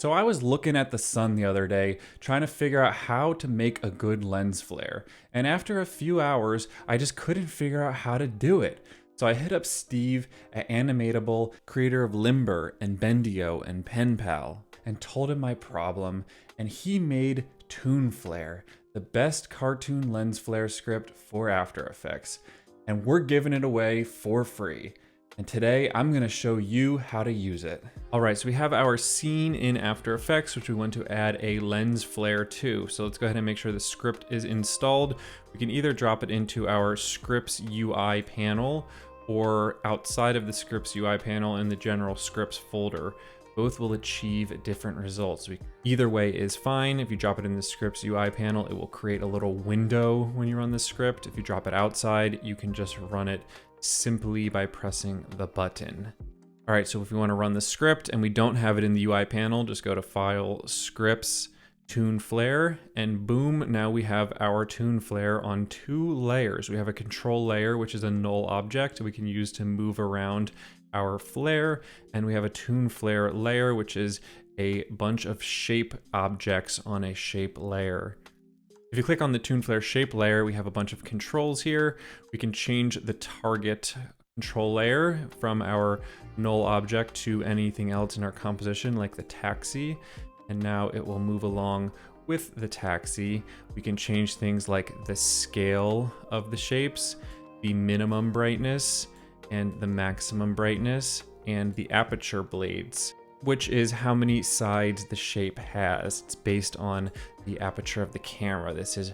So I was looking at the sun the other day, trying to figure out how to make a good lens flare. And after a few hours, I just couldn't figure out how to do it. So I hit up Steve at Animatable, creator of Limber and Bendio and Pen Pal, and told him my problem, and he made Toon Flare, the best cartoon lens flare script for After Effects. And we're giving it away for free. And today I'm going to show you how to use it. All right, so we have our scene in After Effects, which we want to add a lens flare to. So let's go ahead and make sure the script is installed. We can either drop it into our scripts UI panel or outside of the scripts UI panel in the general scripts folder. Both will achieve different results. Either way is fine. If you drop it in the scripts UI panel, it will create a little window when you run the script. If you drop it outside, you can just run it simply by pressing the button. All right, so if we want to run the script and we don't have it in the UI panel, just go to File, Scripts, Toon Flare, and boom, now we have our Toon Flare on two layers. We have a control layer, which is a null object we can use to move around our flare, and we have a Toon Flare layer, which is a bunch of shape objects on a shape layer. If you click on the Toon Flare shape layer, we have a bunch of controls here. We can change the target control layer from our null object to anything else in our composition, like the taxi. And now it will move along with the taxi. We can change things like the scale of the shapes, the minimum brightness, and the maximum brightness, and the aperture blades, which is how many sides the shape has. It's based on the aperture of the camera. This is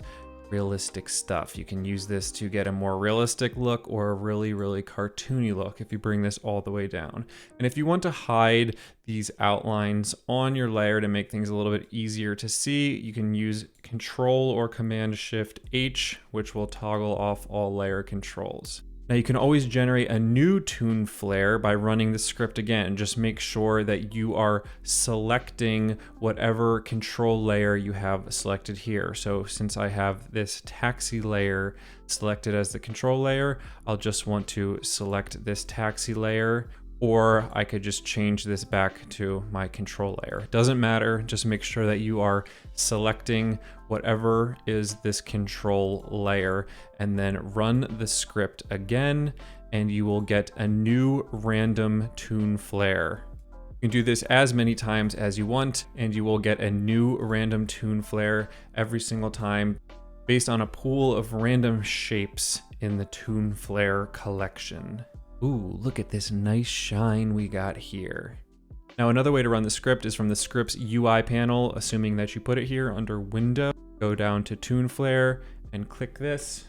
realistic stuff. You can use this to get a more realistic look or a really, really cartoony look if you bring this all the way down. And if you want to hide these outlines on your layer to make things a little bit easier to see, you can use Control or Command Shift H, which will toggle off all layer controls. Now you can always generate a new Toon Flare by running the script again. Just make sure that you are selecting whatever control layer you have selected here. So since I have this taxi layer selected as the control layer, I'll just want to select this taxi layer, or I could just change this back to my control layer. It doesn't matter, just make sure that you are selecting whatever is this control layer and then run the script again, and you will get a new random Toon Flare. You can do this as many times as you want, and you will get a new random Toon Flare every single time based on a pool of random shapes in the Toon Flare collection. Ooh, look at this nice shine we got here. Now another way to run the script is from the scripts UI panel, assuming that you put it here under Window. Go down to Toon Flare and click this,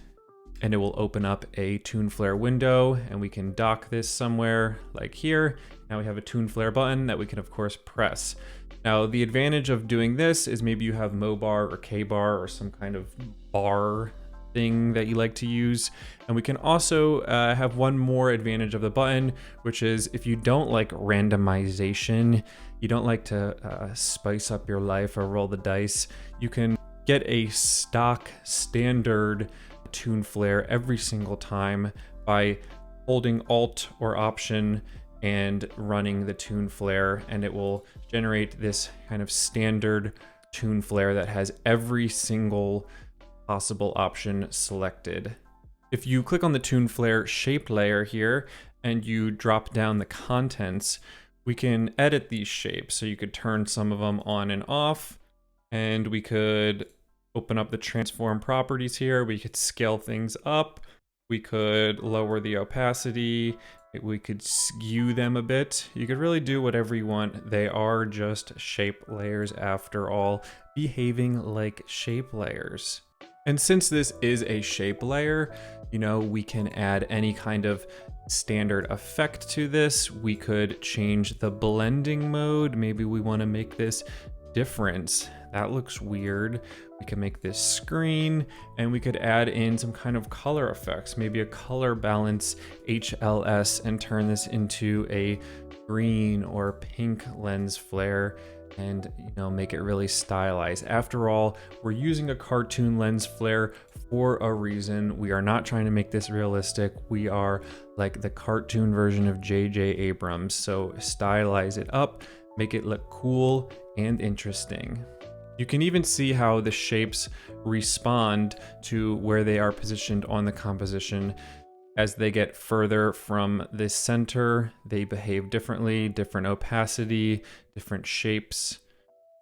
and it will open up a Toon Flare window, and we can dock this somewhere like here. Now we have a Toon Flare button that we can of course press. Now the advantage of doing this is maybe you have Mobar or K-bar or some kind of bar thing that you like to use. And we can also have one more advantage of the button, which is if you don't like randomization, you don't like to spice up your life or roll the dice, you can get a stock standard Toon Flare every single time by holding Alt or Option and running the Toon Flare, and it will generate this kind of standard Toon Flare that has every single possible option selected. If you click on the Toon Flare shape layer here and you drop down the contents, we can edit these shapes. So you could turn some of them on and off, and we could open up the transform properties here. We could scale things up. We could lower the opacity. We could skew them a bit. You could really do whatever you want. They are just shape layers after all, behaving like shape layers. And since this is a shape layer, you know, we can add any kind of standard effect to this. We could change the blending mode. Maybe we want to make this difference. That looks weird. We can make this screen, and we could add in some kind of color effects, maybe a color balance HLS, and turn this into a green or pink lens flare, and make it really stylized. After all, we're using a cartoon lens flare for a reason. We are not trying to make this realistic. We are like the cartoon version of J.J. Abrams. So stylize it up, make it look cool, and interesting. You can even see how the shapes respond to where they are positioned on the composition. As they get further from the center, they behave differently, different opacity, different shapes.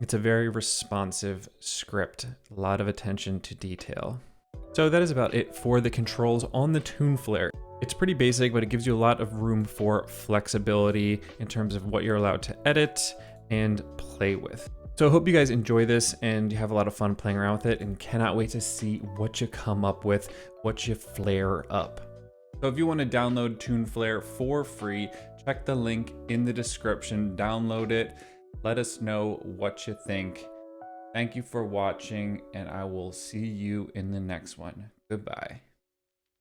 It's a very responsive script, a lot of attention to detail. So that is about it for the controls on the Toon Flare. It's pretty basic, but it gives you a lot of room for flexibility in terms of what you're allowed to edit and play with. So I hope you guys enjoy this and you have a lot of fun playing around with it, and cannot wait to see what you come up with, what you flare up. So if you want to download Toon Flare for free, check the link in the description, download it, let us know what you think. Thank you for watching, and I will see you in the next one. Goodbye.